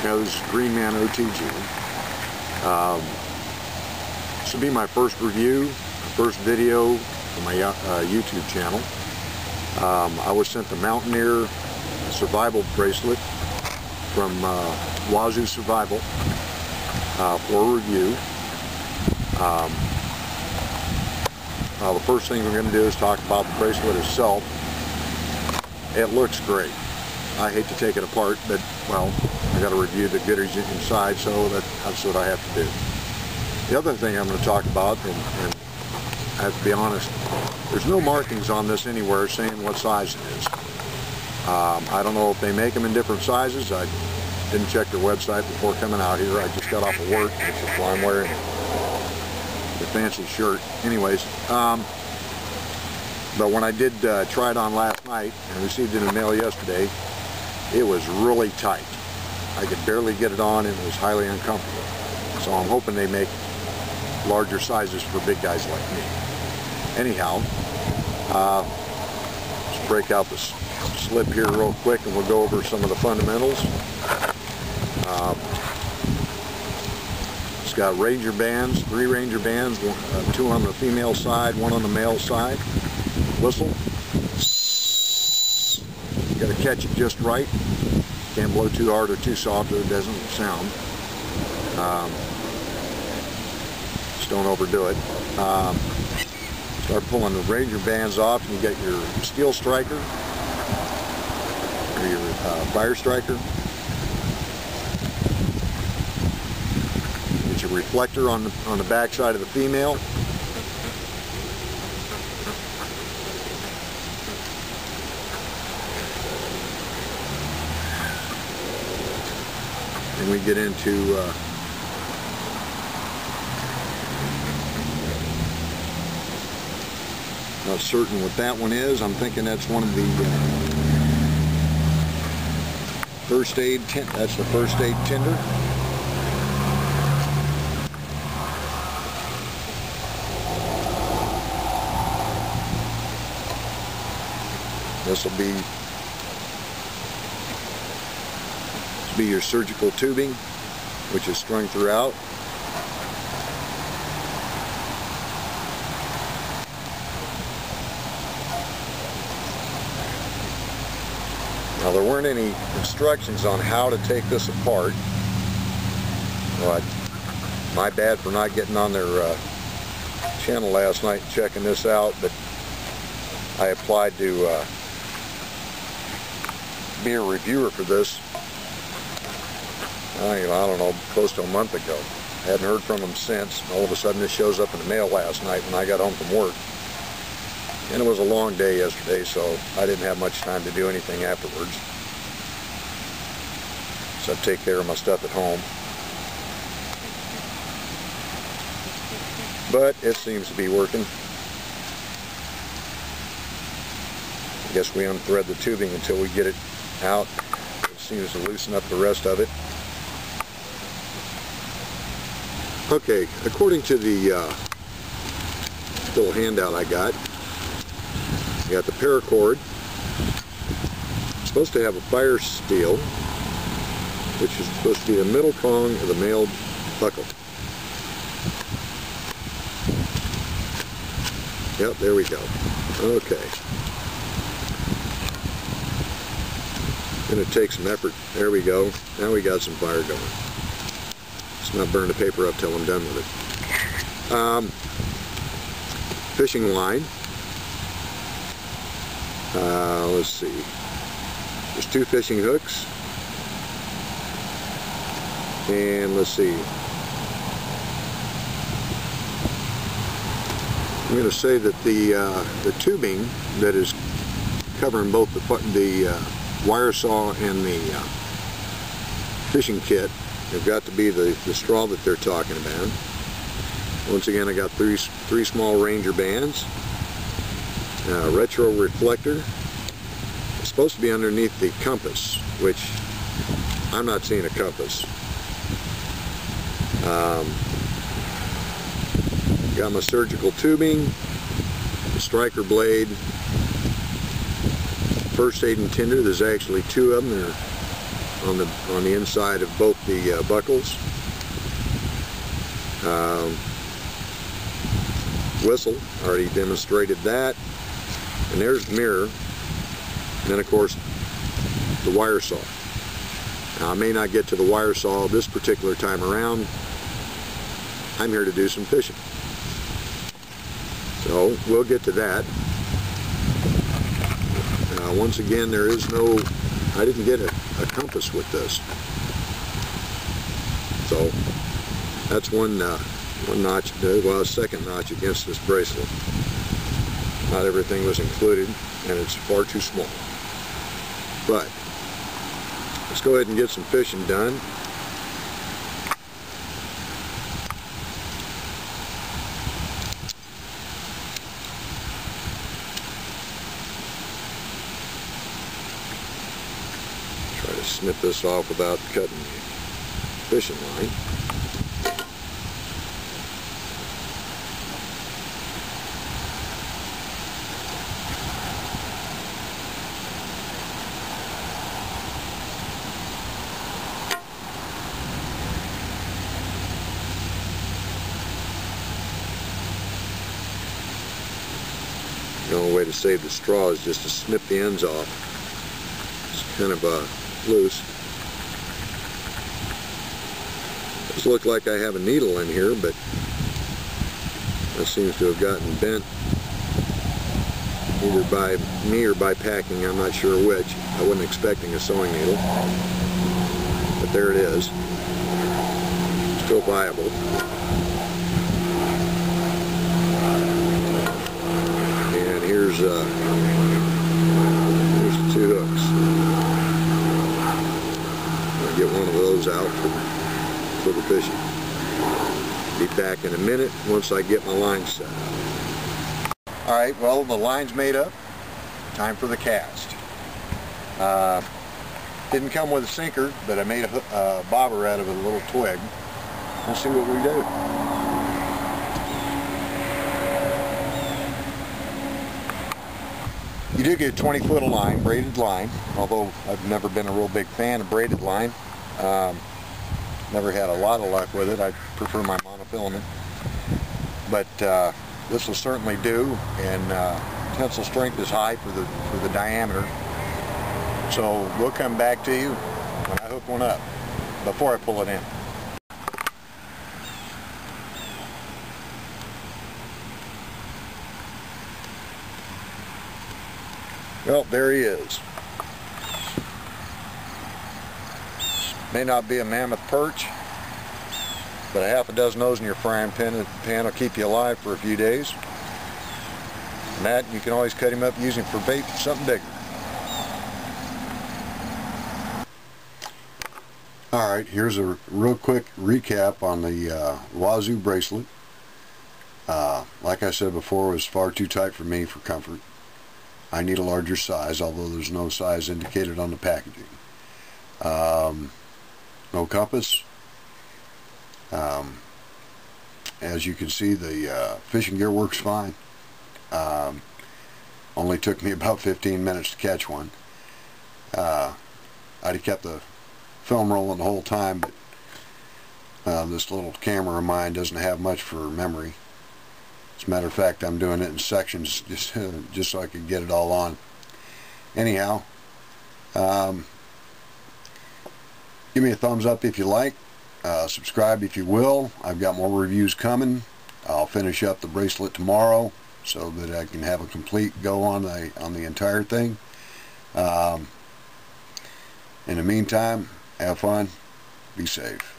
This is Green Man OTG. This will be my first review, my first video for my YouTube channel. I was sent the Mountaineer Survival Bracelet from Wazoo Survival for a review. The first thing we're going to do is talk about the bracelet itself. It looks great. I hate to take it apart, but, well, I got to review the goodies inside, so that's what I have to do. The other thing I'm going to talk about, and I have to be honest, there's no markings on this anywhere saying what size it is. I don't know if they make them in different sizes. I didn't check their website before coming out here. I just got off of work, which is why I'm wearing the fancy shirt. Anyways, but when I did try it on last night and received it in the mail yesterday, it was really tight. I could barely get it on and it was highly uncomfortable. So I'm hoping they make larger sizes for big guys like me. Anyhow, let's break out the slip here real quick and we'll go over some of the fundamentals. It's got Ranger bands, 3 Ranger bands, 2 on the female side, 1 on the male side. Whistle. You got to catch it just right. Can't blow too hard or too soft or it doesn't sound. Just don't overdo it. Start pulling the Ranger bands off and you get your steel striker or your fire striker. Get your reflector on the back side of the female. And we get into not certain what that one is. I'm thinking that's one of the first aid tent. That's the first aid tinder. This will be your surgical tubing, which is strung throughout. Now there weren't any instructions on how to take this apart, but my bad for not getting on their channel last night and checking this out, but I applied to be a reviewer for this I don't know, close to a month ago. I hadn't heard from them since. All of a sudden this shows up in the mail last night when I got home from work. And it was a long day yesterday, so I didn't have much time to do anything afterwards. So I'd take care of my stuff at home. But it seems to be working. I guess we unthread the tubing until we get it out. It seems to loosen up the rest of it. Okay, according to the little handout I got the paracord. It's supposed to have a fire steel, which is supposed to be the middle prong of the male buckle. Yep, there we go. Okay. Gonna take some effort. There we go. Now we got some fire going. Let's not burn the paper up till I'm done with it. Fishing line. Let's see. There's 2 fishing hooks. And let's see. I'm going to say that the tubing that is covering both the wire saw and the fishing kit have got to be the straw that they're talking about. Once again, I got three small Ranger bands, retro reflector. It's supposed to be underneath the compass, which I'm not seeing a compass. Got my surgical tubing, the striker blade, first aid and tinder. There's actually 2 of them. They're on the inside of both the buckles. Whistle, already demonstrated that. And there's the mirror. And then of course the wire saw. Now I may not get to the wire saw this particular time around. I'm here to do some fishing. So we'll get to that. Once again, there is no, I didn't get a compass with this. So that's one notch, well, a second notch against this bracelet. Not everything was included, and it's far too small. But let's go ahead and get some fishing done. Try to snip this off without cutting the fishing line. The only way to save the straw is just to snip the ends off. It's kind of loose. Does look like I have a needle in here, but that seems to have gotten bent either by me or by packing. I'm not sure which. I wasn't expecting a sewing needle, but there it is. Still viable. Here's the 2 hooks. I'll get one of those out for the fishing. Be back in a minute once I get my line set. Alright, well, the line's made up. Time for the cast. Didn't come with a sinker, but I made a bobber out of a little twig. We'll see what we do. You do get a 20-foot of line, braided line, although I've never been a real big fan of braided line. Never had a lot of luck with it. I prefer my monofilament. But this will certainly do, and tensile strength is high for the diameter. So we'll come back to you when I hook one up, before I pull it in. Well, there he is. May not be a mammoth perch, but a half a dozen of those in your frying pan will keep you alive for a few days. And that, you can always cut him up using for bait for something bigger. Alright, here's a real quick recap on the Wazoo bracelet. Like I said before, it was far too tight for me for comfort. I need a larger size, although there's no size indicated on the packaging. No compass. As you can see, the fishing gear works fine. Only took me about 15 minutes to catch one. I'd have kept the film rolling the whole time, but this little camera of mine doesn't have much for memory. As a matter of fact, I'm doing it in sections just so I can get it all on. Anyhow, give me a thumbs up if you like. Subscribe if you will. I've got more reviews coming. I'll finish up the bracelet tomorrow so that I can have a complete go on the entire thing. In the meantime, have fun. Be safe.